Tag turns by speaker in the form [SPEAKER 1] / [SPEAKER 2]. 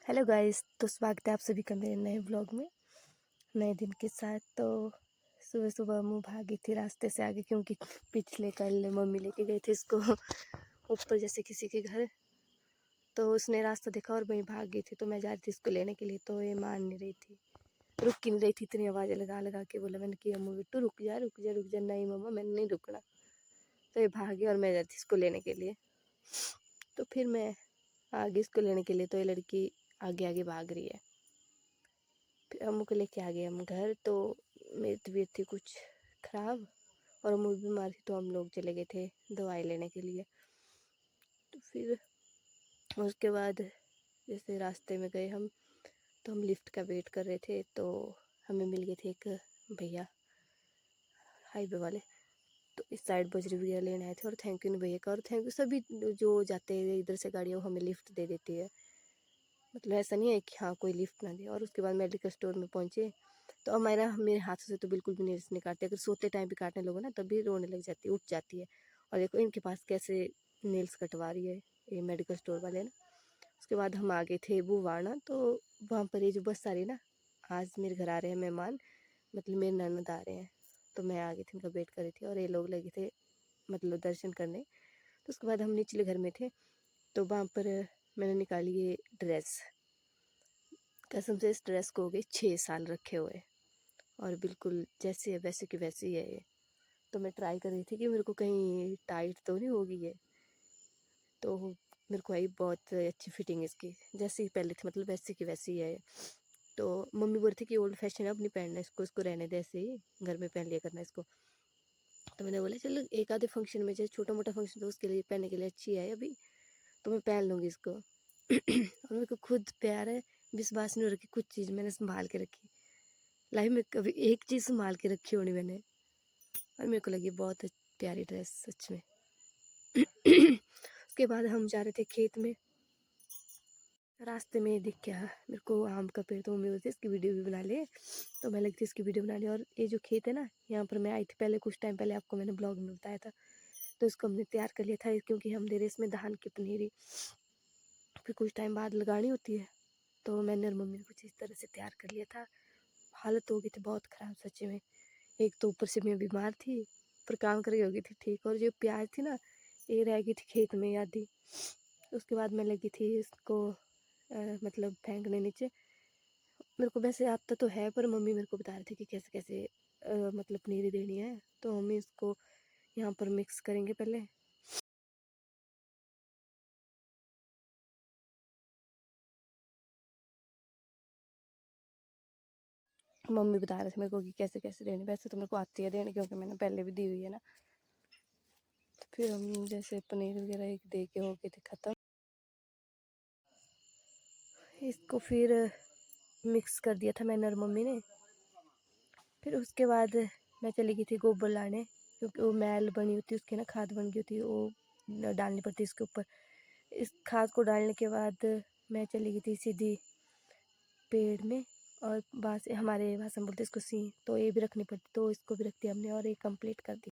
[SPEAKER 1] Hello guys, तो स्वागत है आप सभी का मेरे नए ब्लॉग में, नए दिन के साथ। तो सुबह सुबह मुँह भागी थी रास्ते से आगे, क्योंकि पिछले कल मम्मी लेके गए थे इसको ऊपर जैसे किसी के घर। तो उसने रास्ता देखा और वहीं भाग गई थी। तो मैं जा रही थी इसको लेने के लिए, तो ये मान नहीं रही थी, रुक ही नहीं रही थी। इतनी आवाज़ें लगा लगा के बोला मैंने कि अम्मू बिट्टू रुक जा रुक जा रुक जा। नहीं मम्मा मैंने नहीं रुकना। तो ये भागी और मैं जाती इसको लेने के लिए। तो फिर मैं आगे इसको लेने के लिए, तो ये लड़की आगे आगे भाग रही है। फिर अम्मू को लेके आ गए हम घर। तो मेरी तबीयत थी कुछ ख़राब और अम्मू भी बीमार थी, तो हम लोग चले गए थे दवाई लेने के लिए। तो फिर उसके बाद जैसे रास्ते में गए हम, तो हम लिफ्ट का वेट कर रहे थे। तो हमें मिल गए थे एक भैया हाईवे वाले। तो इस साइड बजरी वगैरह लेने आए थे, और थैंक यू भैया का, और थैंक यू सभी जो जाते हैं इधर से गाड़ियाँ, वो हमें लिफ्ट दे देती है। मतलब ऐसा नहीं है कि हाँ कोई लिफ्ट ना दे। और उसके बाद मेडिकल स्टोर में पहुँचे, तो अब मेरे हाथों से तो बिल्कुल भी नेल्स नहीं काटते। अगर सोते टाइम भी काटने लगो ना, तब भी रोने लग जाती है, उठ जाती है। और देखो इनके पास कैसे नेल्स कटवा रही है ये मेडिकल स्टोर वाले ना। उसके बाद हम आ गए थे बुवाना। तो वहाँ पर ये जो बस आ रही है ना, आज मेरे घर आ रहे हैं मेहमान, मतलब मेरे ननद आ रहे हैं। तो मैं आ गई थी, उनका वेट कर रही थी, और ये लोग लगे थे मतलब दर्शन करने। तो उसके बाद हम निचले घर में थे, तो वहाँ पर मैंने निकाली ये ड्रेस। कसम से इस ड्रेस को हो गए 6 साल रखे हुए, और बिल्कुल जैसी है वैसे की वैसी है ये। तो मैं ट्राई कर रही थी कि मेरे को कहीं टाइट तो नहीं होगी ये। तो मेरे को आई बहुत अच्छी फिटिंग इसकी, जैसी पहले थी मतलब वैसी की वैसी है। तो मम्मी बोल रही थी कि ओल्ड फैशन है, अपनी पहनना इसको, इसको रहने दे ऐसे ही, घर में पहन लिया करना इसको। तो मैंने बोला चलो एक आधे फंक्शन में, जैसे छोटा मोटा फंक्शन, तो उसके लिए पहनने के लिए अच्छी है अभी, तो मैं पहन लूँगी इसको। और मेरे को खुद प्यार है, विश्वास नहीं हो रखी, कुछ चीज़ मैंने संभाल के रखी। लाइफ में कभी एक चीज़ संभाल के रखी होनी मैंने, और मेरे को लगी बहुत प्यारी ड्रेस सच में। उसके बाद हम जा रहे थे खेत में। रास्ते में दिख गया मेरे को आम का पेड़, तो मम्मी बोलती इसकी वीडियो भी बना ले। तो मैं लगती इसकी वीडियो बना ली। और ये जो खेत है ना, यहाँ पर मैं आई थी पहले, कुछ टाइम पहले, आपको मैंने ब्लॉग में बताया था। तो इसको हमने तैयार कर लिया था, क्योंकि हम दे रहे इसमें धान की पनीरी, फिर कुछ टाइम बाद लगानी होती है। तो मैंने और मम्मी ने कुछ इस तरह से तैयार कर लिया था। हालत हो गई थी बहुत ख़राब सच्ची में। एक तो ऊपर से मैं बीमार थी, पर काम करके हो गई थी ठीक। और जो प्याज थी ना, ये रह गई थी खेत में आधी। उसके बाद मैं लगी थी इसको मतलब फेंकने नीचे। मेरे को वैसे आता तो है, पर मम्मी मेरे को बता रही थी कि कैसे कैसे मतलब पनीरी देनी है। तो मम्मी इसको यहाँ पर मिक्स करेंगे पहले। मम्मी बता रहे थे मेरे को कि कैसे कैसे देनी। वैसे तो मेरे को आती है देनी, क्योंकि मैंने पहले भी दी हुई है ना। तो फिर हम जैसे पनीर वगैरह एक दे के हो गए थे ख़त्म। इसको फिर मिक्स कर दिया था मैंने और मम्मी ने। फिर उसके बाद मैं चली गई थी गोबर लाने, क्योंकि वो मैल बनी होती है उसकी ना, खाद बन गई होती है, वो डालनी पड़ती है इसके ऊपर। इस खाद को डालने के बाद मैं चली गई थी सीधी पेड़ में। और वहाँ से हमारे भाषा में बोलते इसको सी, तो ये भी रखनी पड़ती, तो इसको भी रख दिया हमने और ये कंप्लीट कर दिया।